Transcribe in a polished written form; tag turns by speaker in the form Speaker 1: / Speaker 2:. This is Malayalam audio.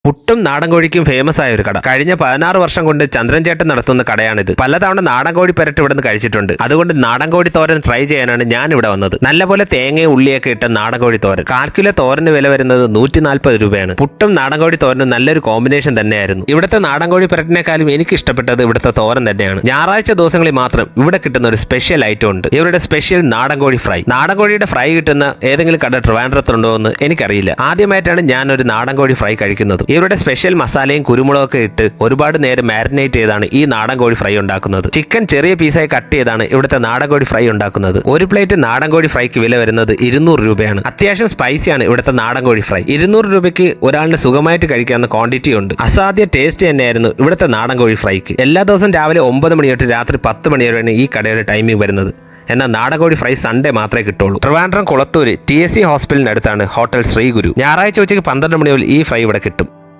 Speaker 1: പുട്ടും നാടൻ കോഴിക്കും ഫേമസ് ആയ ഒരു കട. കഴിഞ്ഞ 16 വർഷം കൊണ്ട് ചന്ദ്രൻ ചേട്ടൻ നടത്തുന്ന കടയാണിത്. പലതവണ നാടൻ കോഴി പെരട്ട് ഇവിടെ നിന്ന് കഴിച്ചിട്ടുണ്ട്. അതുകൊണ്ട് നാടൻ കോഴി തോരൻ ട്രൈ ചെയ്യാനാണ് ഞാൻ ഇവിടെ വന്നത്. നല്ലപോലെ തേങ്ങയും ഉള്ളിയൊക്കെ ഇട്ട നാടൻ കോഴി തോരൻ. 1/4 കിലോ തോരന് വില വരുന്നത് 140 രൂപയാണ്. പുട്ടും നാടൻ കോഴി തോരനും നല്ലൊരു കോമ്പിനേഷൻ തന്നെയായിരുന്നു. ഇവിടുത്തെ നാടൻ കോഴി പെരട്ടിനേക്കാളും എനിക്ക് ഇഷ്ടപ്പെട്ടത് ഇവിടുത്തെ തോരൻ തന്നെയാണ്. ഞായറാഴ്ച ദിവസങ്ങളിൽ മാത്രം ഇവിടെ കിട്ടുന്ന ഒരു സ്പെഷ്യൽ ഐറ്റം ഉണ്ട്. ഇവരുടെ സ്പെഷ്യൽ നാടൻ കോഴി ഫ്രൈ. നാടൻ കോഴിയുടെ ഫ്രൈ കിട്ടുന്ന ഏതെങ്കിലും കട ട്രിവാൻഡ്രത്തുണ്ടോ എന്ന് എനിക്കറിയില്ല. ആദ്യമായിട്ടാണ് ഞാൻ ഒരു നാടൻ കോഴി ഫ്രൈ കഴിക്കുന്നത്. ഇവരുടെ സ്പെഷ്യൽ മസാലയും കുരുമുളകൊക്കെ ഇട്ട് ഒരുപാട് നേരം മാരിനേറ്റ് ചെയ്താണ് ഈ നാടൻ കോഴി ഫ്രൈ ഉണ്ടാക്കുന്നത്. ചിക്കൻ ചെറിയ പീസായി കട്ട് ചെയ്താണ് ഇവിടുത്തെ നാടൻ കോഴി ഫ്രൈ ഉണ്ടാക്കുന്നത്. ഒരു പ്ലേറ്റ് നാടൻ കോഴി ഫ്രൈക്ക് വില വരുന്നത് 200 രൂപയാണ്. അത്യാവശ്യം സ്പൈസിയാണ് ഇവിടുത്തെ നാടൻ കോഴി ഫ്രൈ. 200 രൂപയ്ക്ക് ഒരാളിന് സുഖമായിട്ട് കഴിക്കാവുന്ന ക്വാണ്ടിറ്റി ഉണ്ട്. അസാധ്യ ടേസ്റ്റ് തന്നെയായിരുന്നു ഇവിടുത്തെ നാടൻ കോഴി ഫ്രൈക്ക്. എല്ലാ ദിവസവും രാവിലെ 9 മണി തൊട്ട് രാത്രി 10 മണി വരെയാണ് ഈ കടയുടെ ടൈമിംഗ് വരുന്നത്. എന്നാൽ നാടൻ കോഴി ഫ്രൈ സൺഡേ മാത്രമേ കിട്ടുള്ളൂ. ട്രിവാൻഡ്രം കുളത്തൂര് TSC ഹോസ്പിറ്റലിനടുത്താണ് ഹോട്ടൽ ശ്രീഗുരു. ഞായറാഴ്ച ഉച്ചയ്ക്ക് 12 മണി മുതൽ ഈ ഫ്രൈ ഇവിടെ കിട്ടും.